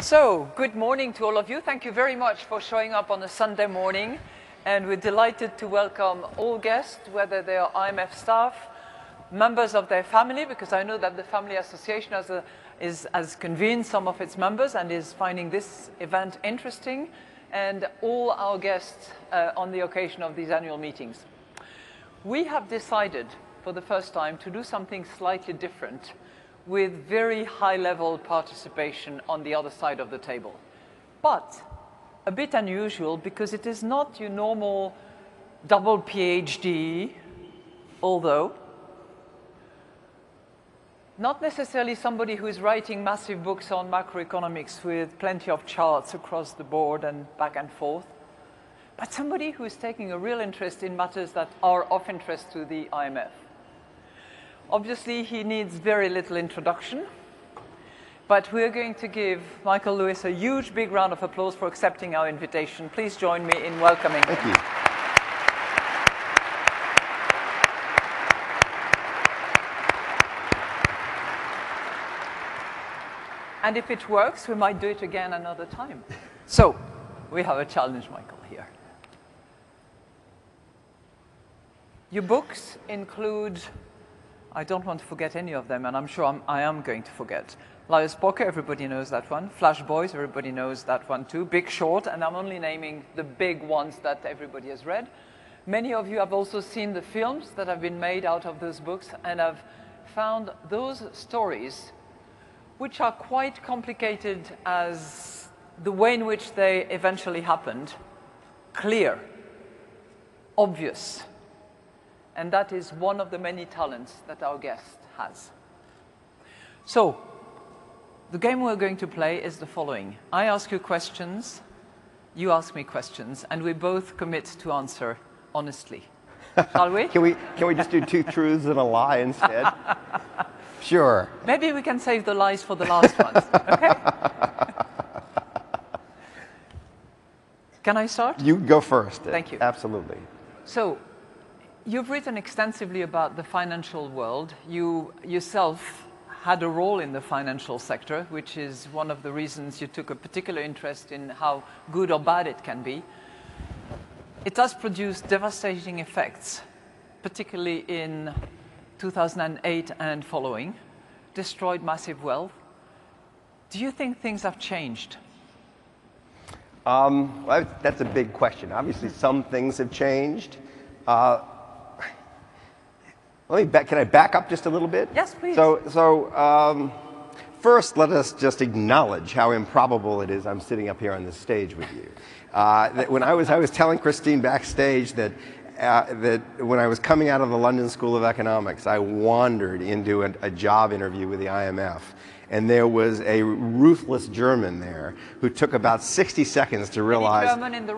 So, good morning to all of you. Thank you very much for showing up on a Sunday morning. And we're delighted to welcome all guests, whether they are IMF staff, members of their family, because I know that the Family Association has convened some of its members and is finding this event interesting, and all our guests on the occasion of these annual meetings. We have decided for the first time to do something slightly different with very high-level participation on the other side of the table. But a bit unusual because it is not your normal double PhD, although not necessarily somebody who is writing massive books on macroeconomics with plenty of charts across the board and back and forth, but somebody who is taking a real interest in matters that are of interest to the IMF. Obviously, he needs very little introduction, but we're going to give Michael Lewis a huge, big round of applause for accepting our invitation. Please join me in welcoming him. Thank you. And if it works, we might do it again another time. So, we have a challenge, Michael, here. Your books include, I don't want to forget any of them, and I'm sure I am going to forget. Liar's Poker, everybody knows that one. Flash Boys, everybody knows that one too. Big Short, and I'm only naming the big ones that everybody has read. Many of you have also seen the films that have been made out of those books and have found those stories, which are quite complicated as the way in which they eventually happened, clear, obvious. And that is one of the many talents that our guest has. So, the game we're going to play is the following. I ask you questions, you ask me questions, and we both commit to answer honestly. Shall we? Can we just do two truths and a lie instead? Sure. Maybe we can save the lies for the last ones, okay? Can I start? You go first. Thank you. Absolutely. So, you've written extensively about the financial world. You yourself had a role in the financial sector, which is one of the reasons you took a particular interest in how good or bad it can be. It has produced devastating effects, particularly in 2008 and following, destroyed massive wealth. Do you think things have changed? Well, that's a big question. Obviously, some things have changed. Can I back up just a little bit? Yes, please. First, let us just acknowledge how improbable it is I'm sitting up here on this stage with you. When I was telling Christine backstage that when I was coming out of the London School of Economics, I wandered into a job interview with the IMF. And there was a ruthless German there who took about 60 seconds to realize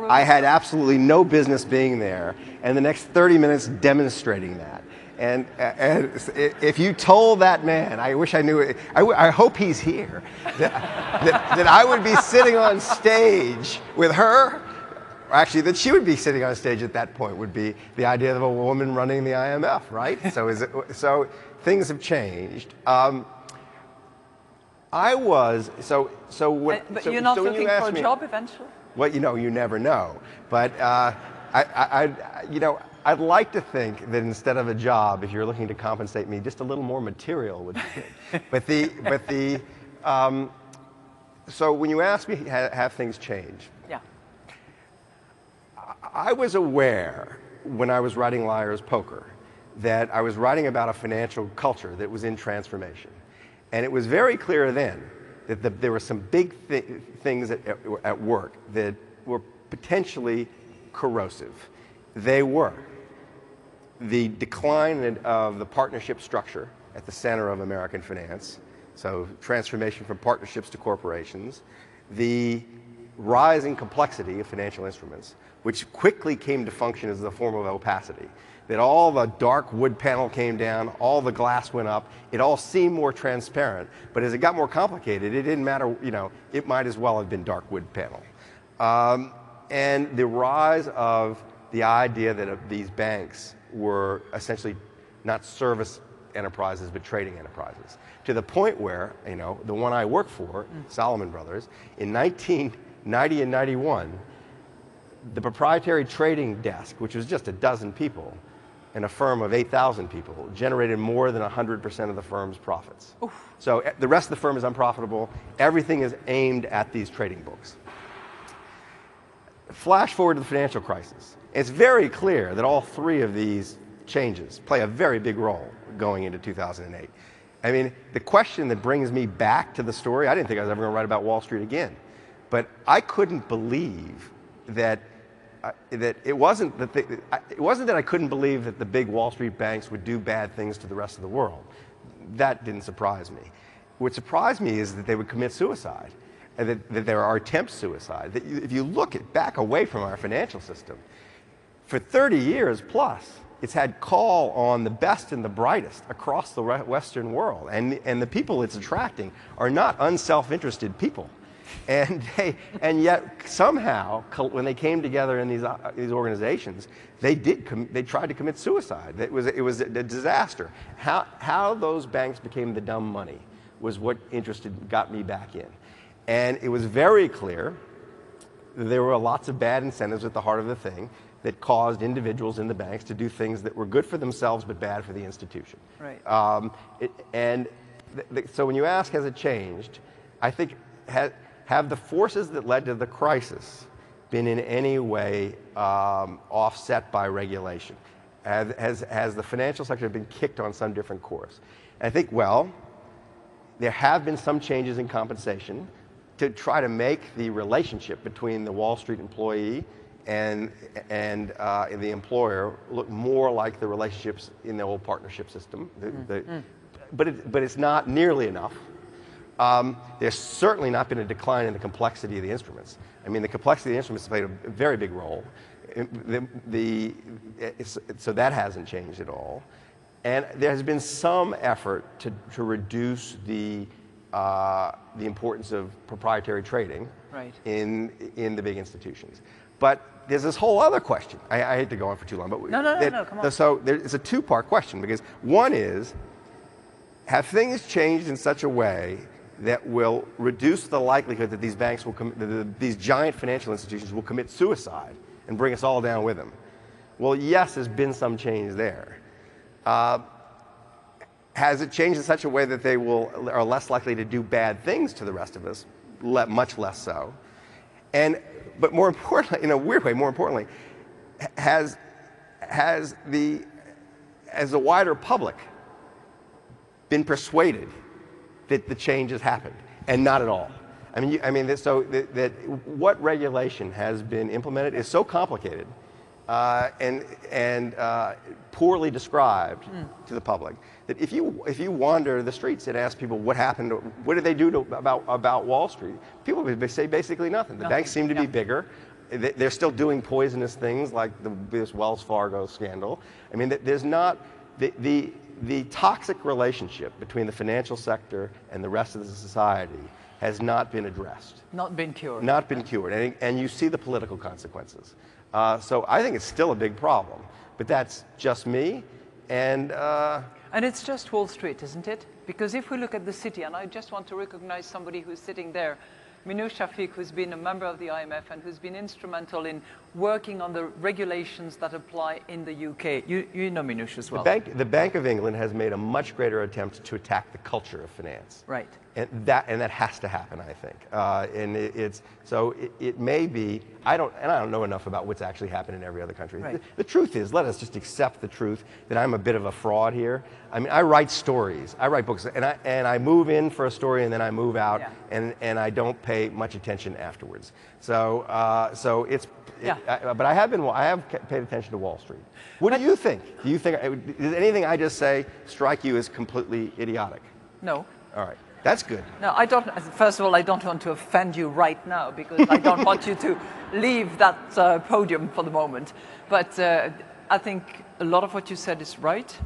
I had absolutely no business being there, and the next 30 minutes demonstrating that. And if you told that man, I wish I knew it, I hope he's here, that I would be sitting on stage with her, or actually that she would be sitting on stage at that point, would be the idea of a woman running the IMF, right? So things have changed. But you're not looking for a job eventually? Well, you never know. But I'd like to think that instead of a job, if you're looking to compensate me, just a little more material would be good. So when you ask me, have things changed? Yeah. I was aware when I was writing Liar's Poker that I was writing about a financial culture that was in transformation. And it was very clear then that there were some big things at work that were potentially corrosive. They were the decline of the partnership structure at the center of American finance, so transformation from partnerships to corporations, the rising complexity of financial instruments, which quickly came to function as a form of opacity. That all the dark wood panel came down, all the glass went up, it all seemed more transparent, but as it got more complicated, it didn't matter, it might as well have been dark wood panel. And the rise of the idea that these banks were essentially not service enterprises, but trading enterprises. To the point where, you know, the one I work for, Salomon Brothers, in 1990 and 91, the proprietary trading desk, which was just a dozen people, and a firm of 8,000 people, generated more than 100% of the firm's profits. Oof. So the rest of the firm is unprofitable. Everything is aimed at these trading books. Flash forward to the financial crisis. It's very clear that all three of these changes play a very big role going into 2008. I mean, the question that brings me back to the story, I didn't think I was ever going to write about Wall Street again, but I couldn't believe that it wasn't that I couldn't believe that the big Wall Street banks would do bad things to the rest of the world. That didn't surprise me. What surprised me is that they would commit suicide, and that there are attempts suicide. That if you look back away from our financial system, for 30 years plus, it's had call on the best and the brightest across the Western world, and the people it's attracting are not unself-interested people. And yet somehow, when they came together in these organizations, they tried to commit suicide. It was a disaster. How those banks became the dumb money was what got me back in. And it was very clear that there were lots of bad incentives at the heart of the thing that caused individuals in the banks to do things that were good for themselves but bad for the institution. Right. So when you ask, has it changed, I think have the forces that led to the crisis been in any way offset by regulation? Has the financial sector been kicked on some different course? And I think, well, there have been some changes in compensation to try to make the relationship between the Wall Street employee and the employer look more like the relationships in the old partnership system. But it's not nearly enough. There's certainly not been a decline in the complexity of the instruments. I mean, the complexity of the instruments played a very big role. So that hasn't changed at all. And there has been some effort to reduce the importance of proprietary trading in the big institutions. But there's this whole other question. I hate to go on for too long, but no, come on. So it's a two-part question, because one is, have things changed in such a way that will reduce the likelihood that these banks these giant financial institutions will commit suicide and bring us all down with them? Well, yes, there's been some change there. Has it changed in such a way that they are less likely to do bad things to the rest of us? Much less so. But more importantly, in a weird way, more importantly, has the wider public been persuaded that the change has happened? And not at all. That what regulation has been implemented is so complicated and poorly described to the public that if you wander the streets and ask people what happened, what did they do about Wall Street, people would say basically nothing. The banks seem to be bigger. They're still doing poisonous things like this Wells Fargo scandal. I mean, there's not the toxic relationship between the financial sector and the rest of the society has not been addressed. Not been cured. Not been cured. And you see the political consequences. So I think it's still a big problem. But that's just me. And it's just Wall Street, isn't it? Because if we look at the city, and I just want to recognize somebody who's sitting there, Minouche Shafik, who's been a member of the IMF and who's been instrumental in working on the regulations that apply in the UK. You know Minouche as well. The Bank of England has made a much greater attempt to attack the culture of finance. Right. And that has to happen, I think. It may be. I don't know enough about what's actually happened in every other country. Right. The truth is, let us just accept the truth that I'm a bit of a fraud here. I mean, I write stories, I write books, and I move in for a story and then I move out, and I don't pay much attention afterwards. But I have paid attention to Wall Street. What do you think? Does anything I just say strike you as completely idiotic? No. All right. That's good. No, I don't. First of all, I don't want to offend you right now because I don't want you to leave that podium for the moment. But I think a lot of what you said is right.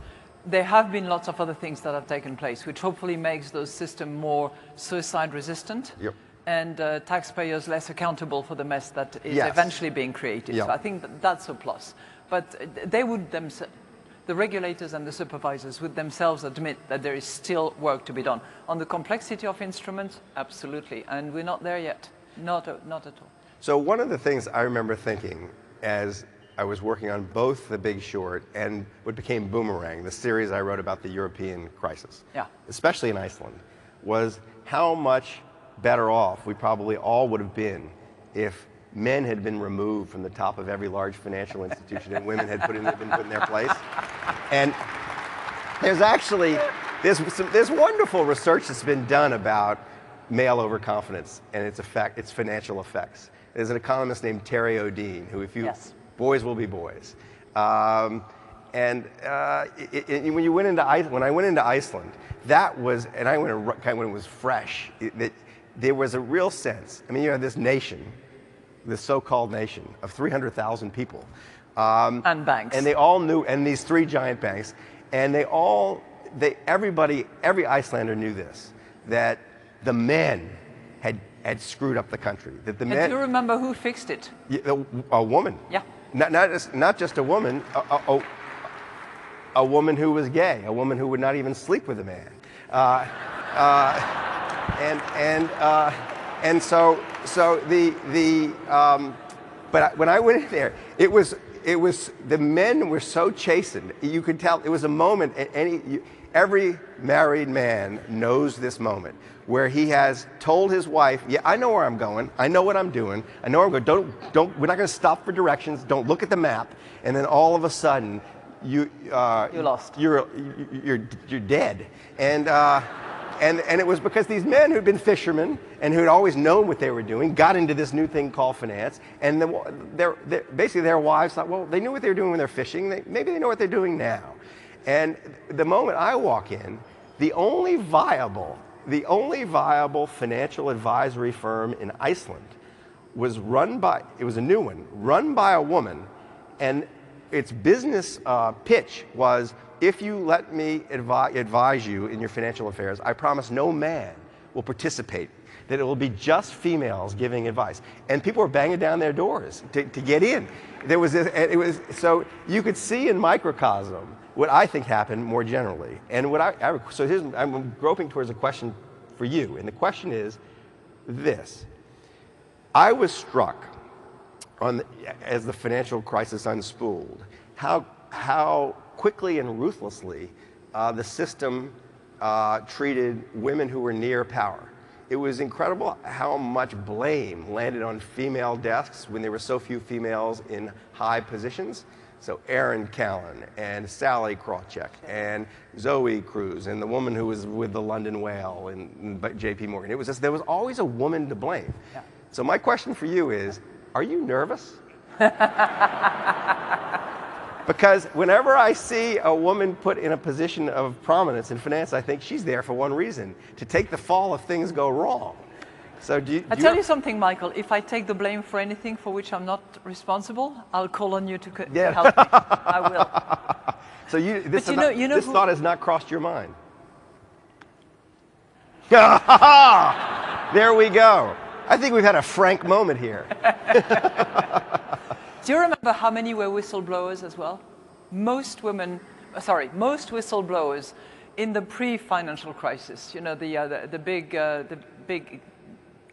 There have been lots of other things that have taken place, which hopefully makes those systems more suicide resistant. Yep. And taxpayers less accountable for the mess that is eventually being created. Yep. So I think that's a plus. But they would the regulators and the supervisors would themselves admit that there is still work to be done. On the complexity of instruments, absolutely. And we're not there yet. Not at all. So one of the things I remember thinking as I was working on both The Big Short and what became Boomerang, the series I wrote about the European crisis, especially in Iceland, was how much better off we probably all would have been if men had been removed from the top of every large financial institution and women had been put in their place. And there's actually, there's wonderful research that's been done about male overconfidence and its financial effects. There's an economist named Terry O'Dean, who boys will be boys. When I went into Iceland, that was, and I went when it was fresh, there was a real sense. I mean, you have this nation, this so-called nation of 300,000 people. And banks. And they all knew, and these 3 giant banks, and every Icelander knew this, that the men had screwed up the country. That the men. And do you remember who fixed it? A woman. Yeah. Not just a woman, a woman who was gay, a woman who would not even sleep with a man. But when I went in there, it was the men were so chastened. You could tell it was a moment. Every married man knows this moment where he has told his wife, "Yeah, I know where I'm going. I know what I'm doing. I know where I'm going. Don't. We're not going to stop for directions. Don't look at the map." And then all of a sudden, you're lost. You're dead. And it was because these men who'd been fishermen and who'd always known what they were doing got into this new thing called finance. And basically their wives thought, well, they knew what they were doing when they're fishing. Maybe they know what they're doing now. And the moment I walk in, the only viable financial advisory firm in Iceland was it was a new one, run by a woman. And its business pitch was, if you let me advise you in your financial affairs, I promise no man will participate, that it will be just females giving advice. And people were banging down their doors to get in. There was this, and it was, so you could see in microcosm what I think happened more generally. And I'm groping towards a question for you. And the question is this. I was struck as the financial crisis unspooled, how quickly and ruthlessly the system treated women who were near power. It was incredible how much blame landed on female desks when there were so few females in high positions. So Erin Callan and Sally Krawcheck and Zoe Cruz and the woman who was with the London Whale and J.P. Morgan. It was just, there was always a woman to blame. Yeah. So my question for you is, are you nervous? Because whenever I see a woman put in a position of prominence in finance, I think she's there for one reason, to take the fall if things go wrong. So I tell you something, Michael, if I take the blame for anything for which I'm not responsible, I'll call on you to help me. I will. So this thought has not crossed your mind. There we go. I think we've had a frank moment here. Do you remember how many were whistleblowers as well? Most whistleblowers in the pre-financial crisis. You know, the big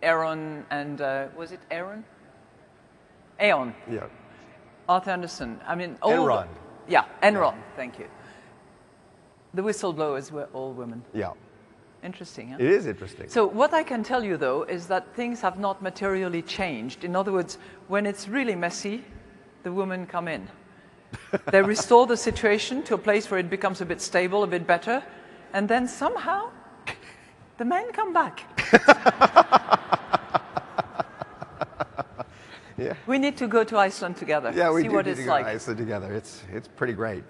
Aaron and was it Aaron? Aon. Yeah. Arthur Anderson. I mean, Enron. Enron. Thank you. The whistleblowers were all women. Yeah. Interesting, huh? It is interesting. So what I can tell you, though, is that things have not materially changed. In other words, when it's really messy, the women come in. They restore the situation to a place where it becomes a bit stable, a bit better, and then somehow the men come back. Yeah. We need to go to Iceland together. Yeah, we see do what need it's to go like. to Iceland together. It's pretty great.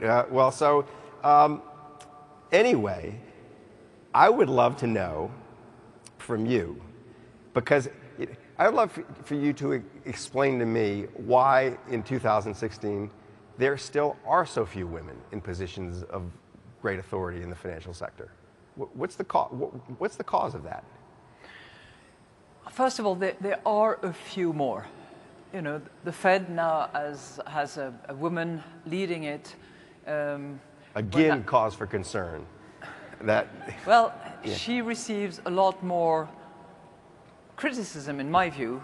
Anyway, I would love to know from you, because I would love for you to explain to me why in 2016 there still are so few women in positions of great authority in the financial sector. What's the cause of that? First of all, there are a few more. You know, the Fed now has a woman leading it. Again, cause for concern. That. Well, she receives a lot more criticism, in my view,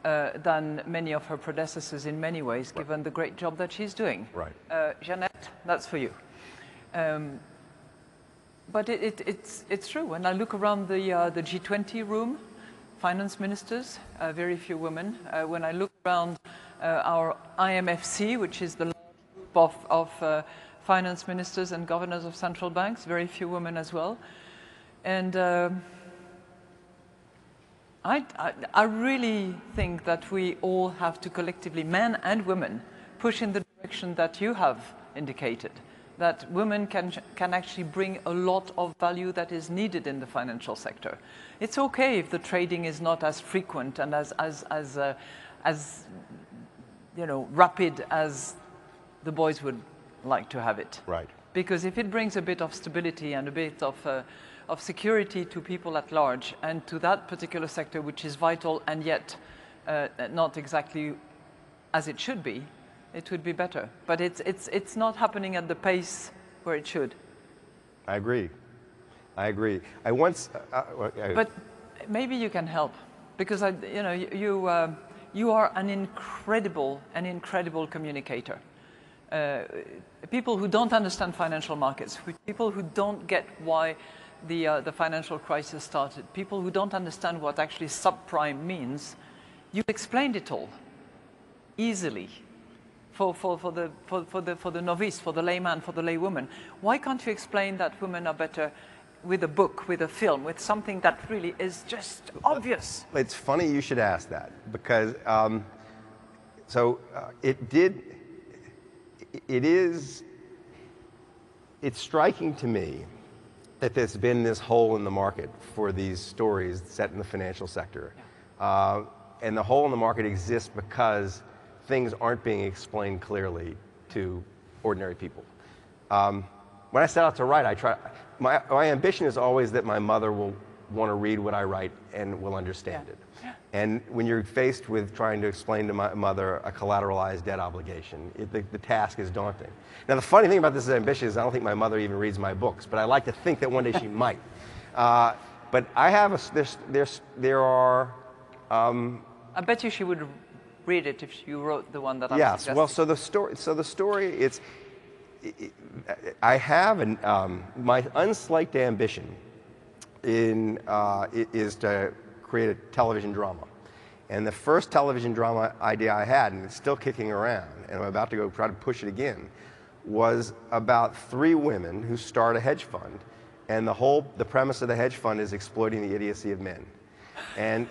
than many of her predecessors in many ways, given the great job that she's doing. Right. Jeanette, that's for you. But it's true. When I look around the G20 room, finance ministers, very few women. When I look around our IMFC, which is the large group of finance ministers and governors of central banks, very few women as well. And I really think that we all have to collectively, men and women, push in the direction that you have indicated, that women can actually bring a lot of value that is needed in the financial sector. It's okay if the trading is not as frequent and as rapid as the boys would like to have it. Right. Because if it brings a bit of stability and a bit of security to people at large and to that particular sector, which is vital and yet not exactly as it should be, it would be better. But it's not happening at the pace where it should. I agree. I once. But maybe you can help, because you are an incredible communicator. People who don't understand financial markets, people who don't get why the financial crisis started, people who don't understand what actually subprime means, you explained it all easily for the novice, for the layman, for the laywoman. Why can't you explain that women are better with a book, with a film, with something that really is just obvious? It's funny you should ask that, because it's striking to me that there's been this hole in the market for these stories set in the financial sector. And the hole in the market exists because things aren't being explained clearly to ordinary people. When I set out to write, my ambition is always that my mother will want to read what I write and will understand it. And when you're faced with trying to explain to my mother a collateralized debt obligation, the task is daunting. Now, the funny thing about this ambition is I don't think my mother even reads my books, but I like to think that one day she might. But I have there are. I bet you she would read it if you wrote the one that I'm Yes. suggesting. Well, so the story, I have my unslaked ambition is to create a television drama. And the first television drama idea I had, and it's still kicking around, and I'm about to go try to push it again, was about 3 women who start a hedge fund, and the premise of the hedge fund is exploiting the idiocy of men. And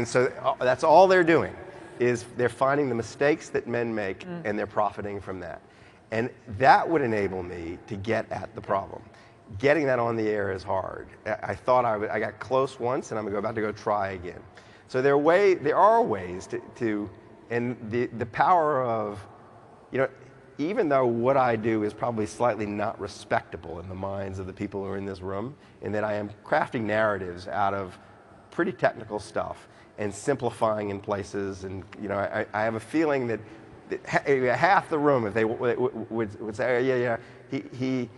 so that's all they're doing, is they're finding the mistakes that men make, and they're profiting from that. And that would enable me to get at the problem. Getting that on the air is hard. I thought I got close once, and I'm about to go try again. So there are ways to and the power of, even though what I do is probably slightly not respectable in the minds of the people who are in this room, in that I am crafting narratives out of pretty technical stuff and simplifying in places, and I have a feeling that half the room, if they would say, he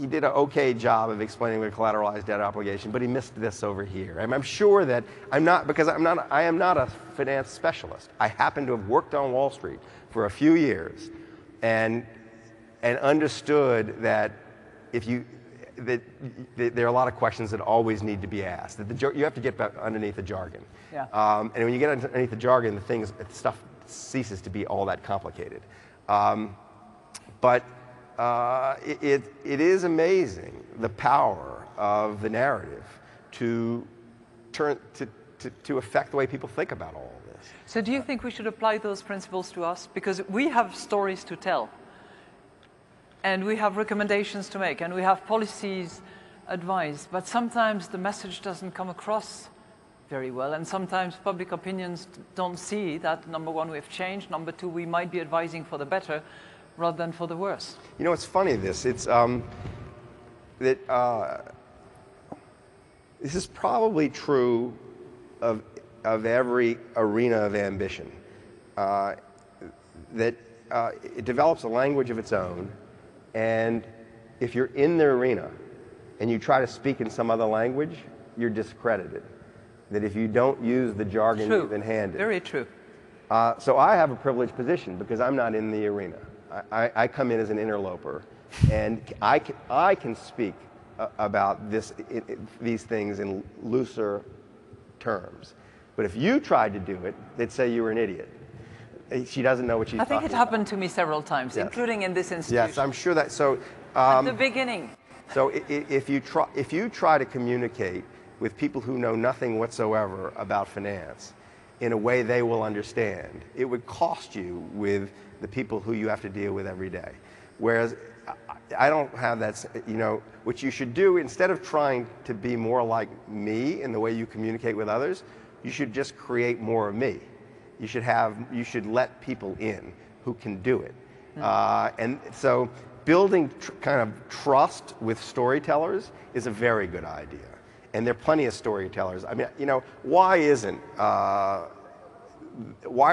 did an okay job of explaining the collateralized debt obligation, but he missed this over here. I'm sure that I am not a finance specialist. I happen to have worked on Wall Street for a few years, and understood that that there are a lot of questions that always need to be asked. That you have to get underneath the jargon. Yeah. And when you get underneath the jargon, the stuff ceases to be all that complicated. But it is amazing the power of the narrative to affect the way people think about all of this. So do you think we should apply those principles to us? Because we have stories to tell, and we have recommendations to make, and we have policies advised, but sometimes the message doesn't come across very well, and sometimes public opinions don't see that, number one, we've changed, number two, we might be advising for the better rather than for the worse. It's funny, it's this is probably true of every arena of ambition, that it develops a language of its own, and if you're in the arena and you try to speak in some other language, you're discredited. That if you don't use the jargon you've been handed. Very true. So I have a privileged position because I'm not in the arena. I come in as an interloper, and I can speak about these things in looser terms. But if you tried to do it, they'd say you were an idiot. She doesn't know what she's talking about. I think it happened to me several times, yes. Including in this institution. Yes, I'm sure that. So at the beginning. So if you try to communicate with people who know nothing whatsoever about finance in a way they will understand, it would cost you with the people who you have to deal with every day. Whereas I don't have that, what you should do, instead of trying to be more like me in the way you communicate with others, you should just create more of me. You should let people in who can do it. And so building kind of trust with storytellers is a very good idea. And there are plenty of storytellers. I mean, why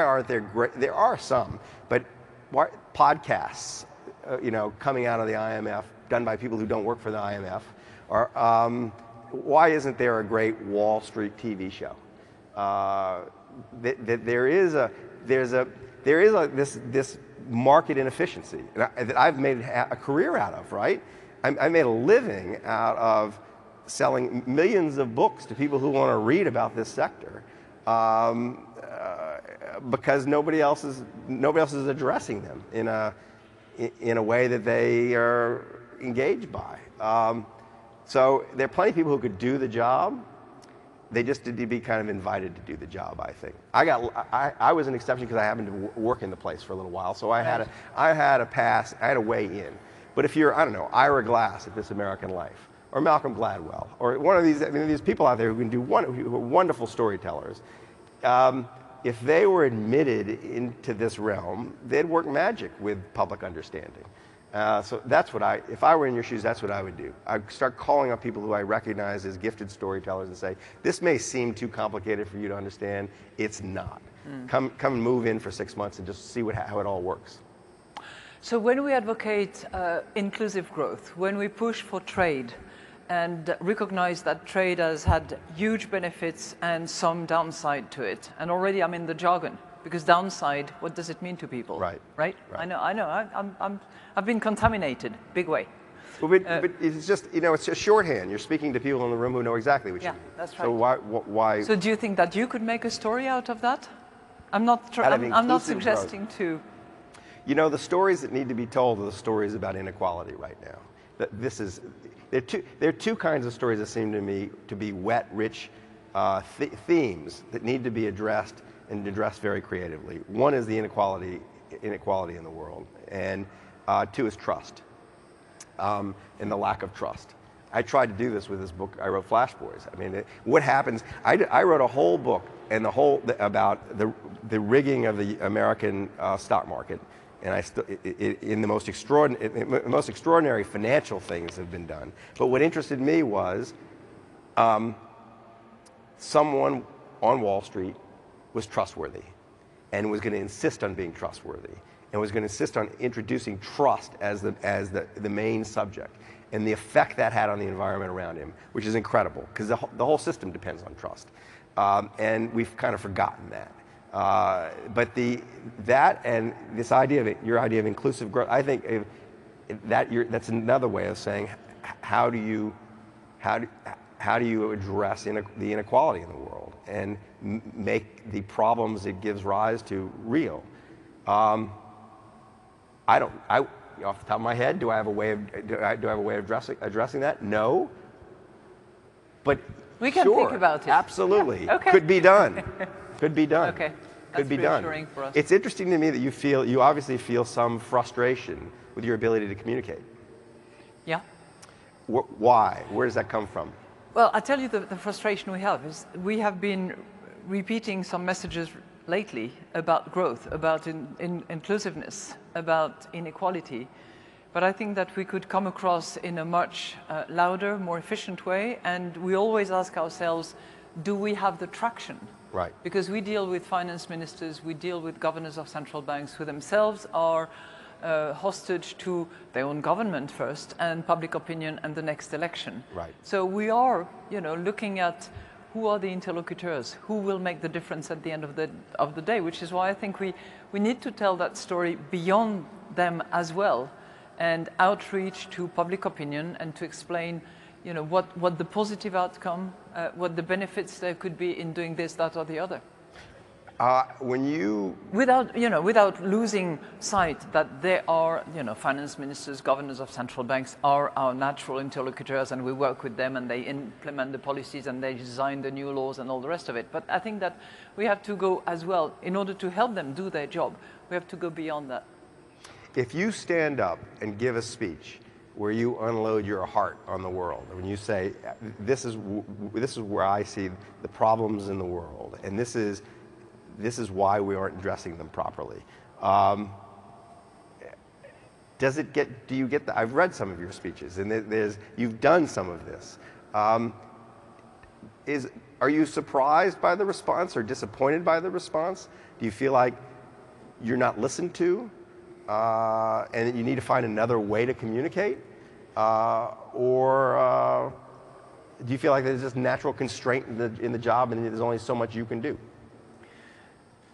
aren't there great, there are some, but podcasts, coming out of the IMF, done by people who don't work for the IMF, or why isn't there a great Wall Street TV show? There is this market inefficiency that I've made a career out of, right? I made a living out of selling millions of books to people who want to read about this sector, because nobody else is addressing them in a way that they are engaged by. So there are plenty of people who could do the job. They just need to be kind of invited to do the job, I think. I was an exception because I happened to work in the place for a little while, so I had a way in. But if you're, I don't know, Ira Glass at This American Life, or Malcolm Gladwell, or one of these people out there who can do who are wonderful storytellers, if they were admitted into this realm, they'd work magic with public understanding. So that's what if I were in your shoes, that's what I would do. I'd start calling up people who I recognize as gifted storytellers and say, this may seem too complicated for you to understand. It's not. Come and move in for 6 months and just see how it all works. So when we advocate inclusive growth, when we push for trade and recognize that trade has had huge benefits and some downside to it, and already I'm in the jargon, because downside, what does it mean to people? Right. I know. I've been contaminated, big way. Well, but it's just, it's a shorthand. You're speaking to people in the room who know exactly what you mean. Yeah, that's right. So why? So do you think that you could make a story out of that? I'm not suggesting to. The stories that need to be told are the stories about inequality right now. There are two kinds of stories that seem to me to be wet, rich themes that need to be addressed and addressed very creatively. One is the inequality in the world, and two is trust, and the lack of trust. I tried to do this with this book I wrote, Flash Boys. I mean, what happens? I wrote a whole book about the rigging of the American stock market, and in the most extraordinary financial things have been done. But what interested me was someone on Wall Street was trustworthy and was going to insist on being trustworthy and was going to insist on introducing trust as the main subject, and the effect that had on the environment around him, which is incredible because the whole system depends on trust, and we've kind of forgotten that. But that and this idea of your idea of inclusive growth, I think that's another way of saying how do you address the inequality in the world and make the problems it gives rise to real? Off the top of my head, do I have a way of addressing that? No. But we can sure, think about it. Absolutely. Yeah. Okay. Could be done. Could be done. Okay. Could be done. For us. It's interesting to me that you obviously feel some frustration with your ability to communicate. Yeah. Why? Where does that come from? Well, I tell you the frustration we have is we have been repeating some messages lately about growth, about inclusiveness, about inequality. But I think that we could come across in a much louder, more efficient way. And we always ask ourselves, do we have the traction? Right. Because we deal with finance ministers, we deal with governors of central banks who themselves are hostage to their own government first, and public opinion, and the next election. Right. So we are, looking at who are the interlocutors, who will make the difference at the end of the day, which is why I think we need to tell that story beyond them as well, and outreach to public opinion and to explain, what the positive outcome, what the benefits there could be in doing this, that, or the other. Without losing sight that there are, finance ministers, governors of central banks are our natural interlocutors, and we work with them, and they implement the policies, and they design the new laws and all the rest of it. But I think that we have to go as well, in order to help them do their job, we have to go beyond that. If you stand up and give a speech where you unload your heart on the world, when you say, this is where I see the problems in the world, and this is why we aren't addressing them properly. Do you get I've read some of your speeches, and you've done some of this. Are you surprised by the response or disappointed by the response? Do you feel like you're not listened to, and that you need to find another way to communicate? Or do you feel like there's just natural constraint in the job, and there's only so much you can do?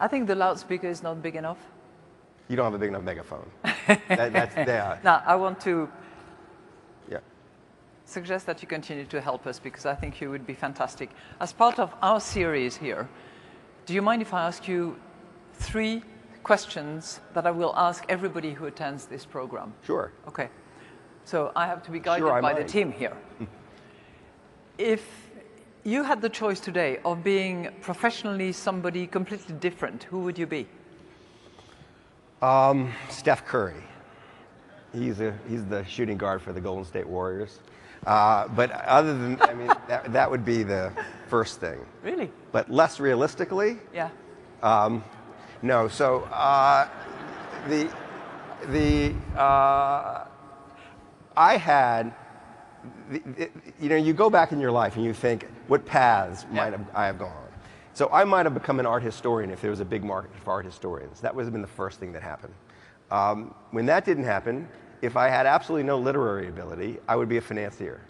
I think the loudspeaker is not big enough. You don't have a big enough megaphone. Yeah. Now, I want to suggest that you continue to help us, because I think you would be fantastic. As part of our series here, do you mind if I ask you 3 questions that I will ask everybody who attends this program? Sure. Okay. So I have to be guided by the team here. If you had the choice today of being professionally somebody completely different, who would you be? Steph Curry. He's the shooting guard for the Golden State Warriors. But other than, that would be the first thing. Really? But less realistically? Yeah. No. So I had. You go back in your life and you think, what paths might I have gone? So I might have become an art historian if there was a big market for art historians. That would have been the first thing that happened. When that didn't happen, if I had absolutely no literary ability, I would be a financier.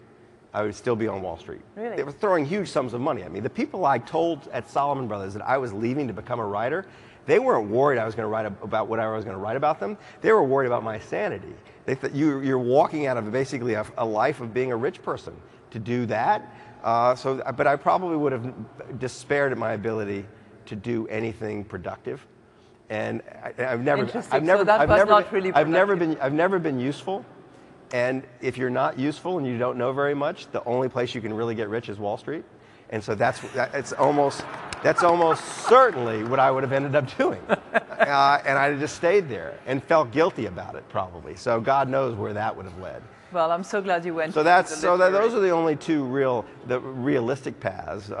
I would still be on Wall Street. Really? They were throwing huge sums of money at me. The people I told at Salomon Brothers that I was leaving to become a writer, they weren't worried I was going to write about what I was going to write about them. They were worried about my sanity. They thought you're walking out of basically a life of being a rich person to do that. But I probably would have despaired at my ability to do anything productive. And I've never been useful. And if you're not useful and you don't know very much, the only place you can really get rich is Wall Street. And so that's almost certainly what I would have ended up doing. And I just stayed there and felt guilty about it, probably. So God knows where that would have led. Well, I'm so glad you went. So those are the only 2 realistic paths.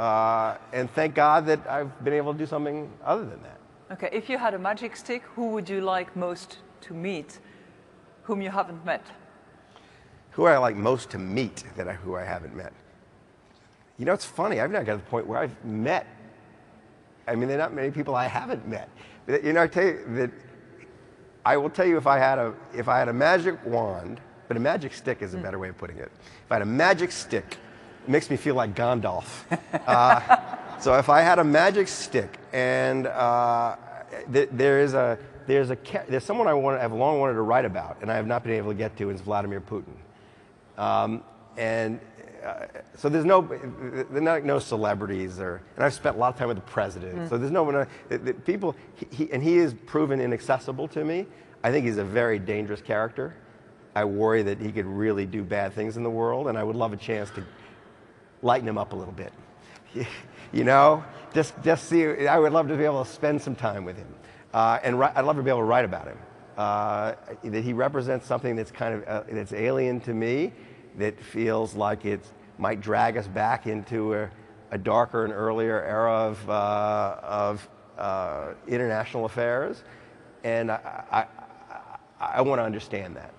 And thank God that I've been able to do something other than that. Okay, if you had a magic stick, who would you like most to meet, whom you haven't met? Who I like most to meet who I haven't met? It's funny. I've not got to the point where I've met. There are not many people I haven't met. But, I tell you that I will tell you if I had a magic wand, but a magic stick is a better way of putting it. If I had a magic stick, it makes me feel like Gandalf. So if I had a magic stick, and there's someone I've long wanted to write about, and I have not been able to get to, is Vladimir Putin. So there's no celebrities, and I've spent a lot of time with the president. So there's no one. People, he is proven inaccessible to me. I think he's a very dangerous character. I worry that he could really do bad things in the world, and I would love a chance to lighten him up a little bit. Just see. I would love to be able to spend some time with him, and I'd love to be able to write about him. That he represents something that's that's alien to me, that feels like it might drag us back into a darker and earlier era of international affairs, and I want to understand that.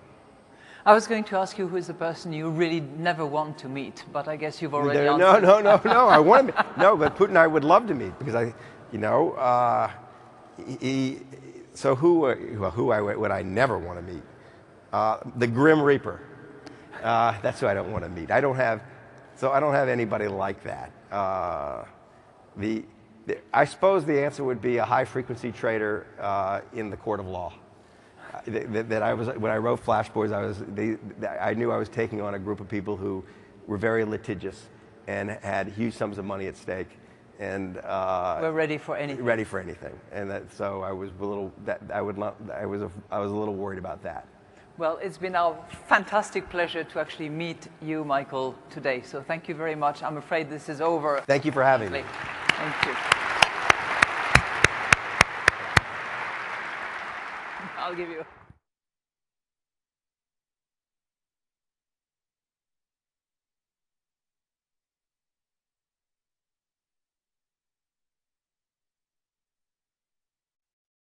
I was going to ask you who is the person you really never want to meet, but I guess you've already answered. No. I want to meet. No, but Putin I would love to meet, because So who would I never want to meet? The Grim Reaper. That's who I don't want to meet. I don't have anybody like that. I suppose the answer would be a high-frequency trader in the court of law. When I wrote Flash Boys, I knew I was taking on a group of people who were very litigious and had huge sums of money at stake, and we're ready for anything. Ready for anything, and so I was a little worried about that. Well, it's been our fantastic pleasure to actually meet you, Michael, today. So thank you very much. I'm afraid this is over. Thank you for having me. Thank you. I'll give you.